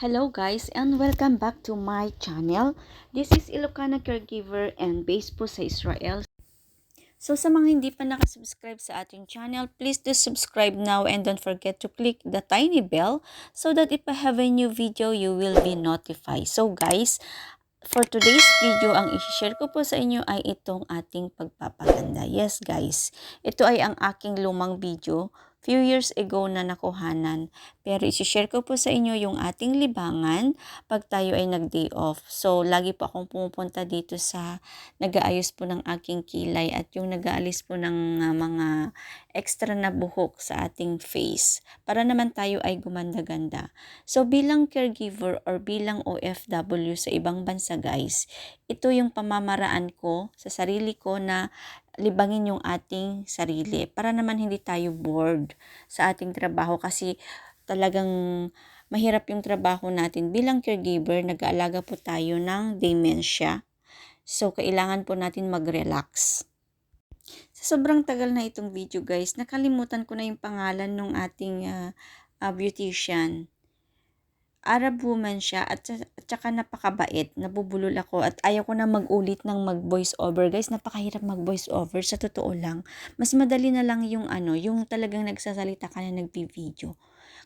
Hello guys and welcome back to my channel. This is Ilocana Caregiver and based po sa Israel. So sa mga hindi pa nakasubscribe sa ating channel, please do subscribe now and don't forget to click the tiny bell so that if I have a new video, you will be notified. So guys, for today's video, ang i-share ko po sa inyo ay itong ating pagpapaganda. Yes guys, ito ay ang aking lumang video. Few years ago na nakuhanan. Pero isi-share ko po sa inyo yung ating libangan pag tayo ay nag-day off. So, lagi po akong pumupunta dito sa nag-aayos po ng aking kilay at yung nag-aalis po ng mga extra na buhok sa ating face para naman tayo ay gumanda-ganda. So, bilang caregiver or bilang OFW sa ibang bansa guys, ito yung pamamaraan ko sa sarili ko na libangin yung ating sarili para naman hindi tayo bored sa ating trabaho kasi talagang mahirap yung trabaho natin bilang caregiver. Nag-aalaga po tayo ng dementia, so kailangan po natin mag-relax. Sa sobrang tagal na itong video guys, nakalimutan ko na yung pangalan ng ating beautician. Arab woman siya at saka napakabait. Nabubulol ako at ayaw ko na mag-ulit ng mag-voice over. Guys, napakahirap mag-voice over sa totoo lang. Mas madali na lang yung yung talagang nagsasalita ka na nagbi-video.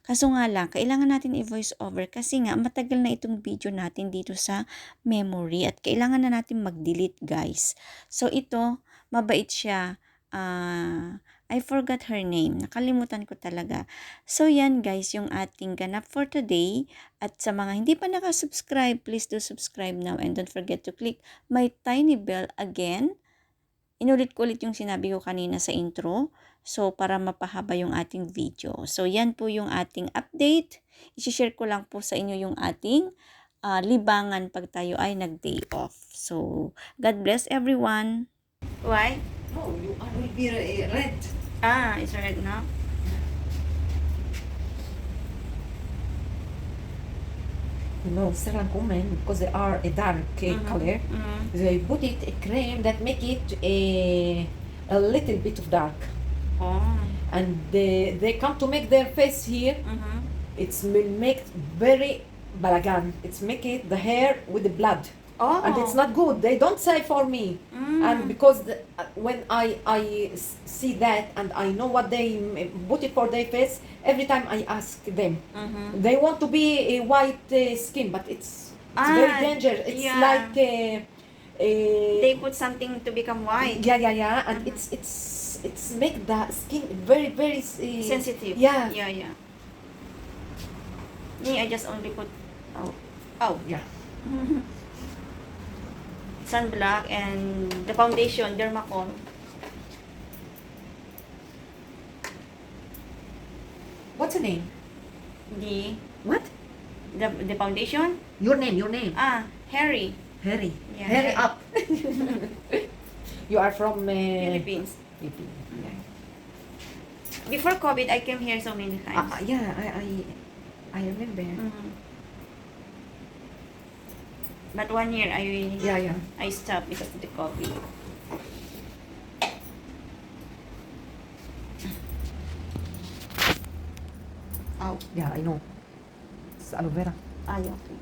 Kaso nga lang, kailangan natin i-voice over kasi nga matagal na itong video natin dito sa memory at kailangan na natin mag-delete guys. So ito, mabait siya. I forgot her name. Nakalimutan ko talaga. So, yan guys, yung ating ganap for today. At sa mga hindi pa nakasubscribe, please do subscribe now and don't forget to click my tiny bell again. Inulit ko ulit yung sinabi ko kanina sa intro. So, para mapahaba yung ating video. So, yan po yung ating update. I-share ko lang po sa inyo yung ating libangan pag tayo ay nag-day off. So, God bless everyone. Why? No, you will be red. It's red now. You know, Syrian women, because they are a dark color, they put it a cream that make it a little bit of dark. Oh. And they come to make their face here. It's make very balagan. It's make it the hair with the blood. Oh. And it's not good. They don't say for me. And because when I see that and I know what they put it for their face, every time I ask them, they want to be a white skin, but it's very dangerous. It's like They put something to become white. yeah, and it's make the skin very Sensitive. Yeah. Me, I just only put Yeah. sunblock and the foundation, Dermacol. What's your name? What? The foundation? Your name. Harry. Harry. Yeah, Harry Harry. up. You are from Philippines. Yeah. Before COVID, I came here so many times. Yeah, I remember. But 1 year, Yeah. I stopped because of the COVID. Yeah, I know. It's aloe vera. Okay.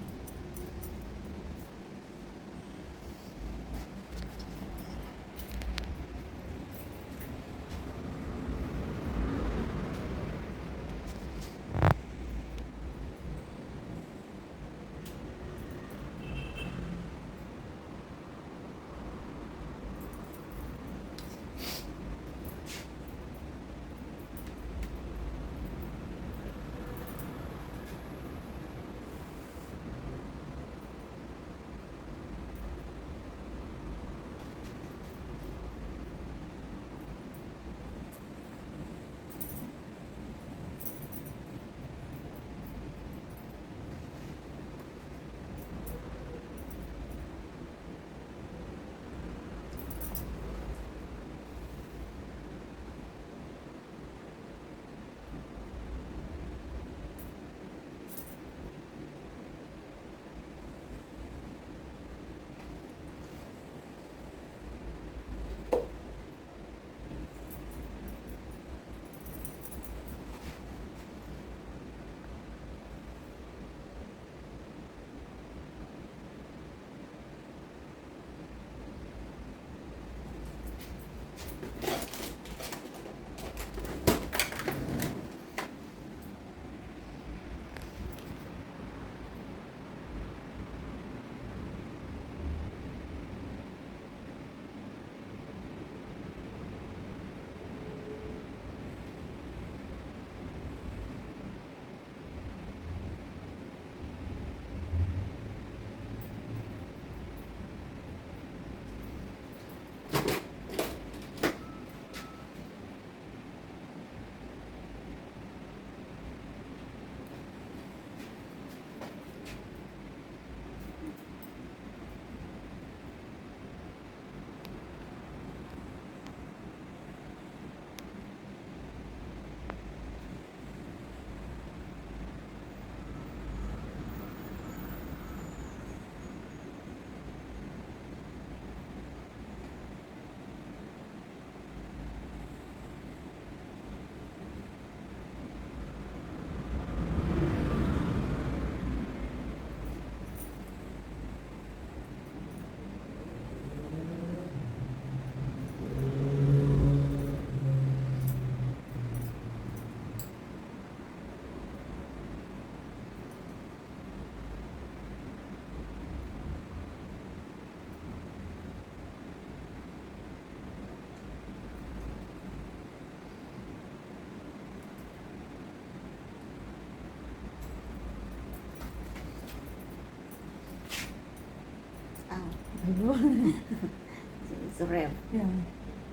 It's rev. Yeah.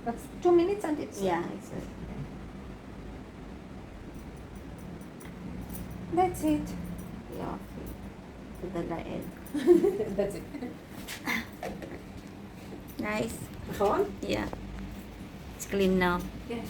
That's 2 minutes and it's Yeah, it's that's it. yeah. To the end. That's it. Nice. Phone? Yeah. It's clean now. Yeah.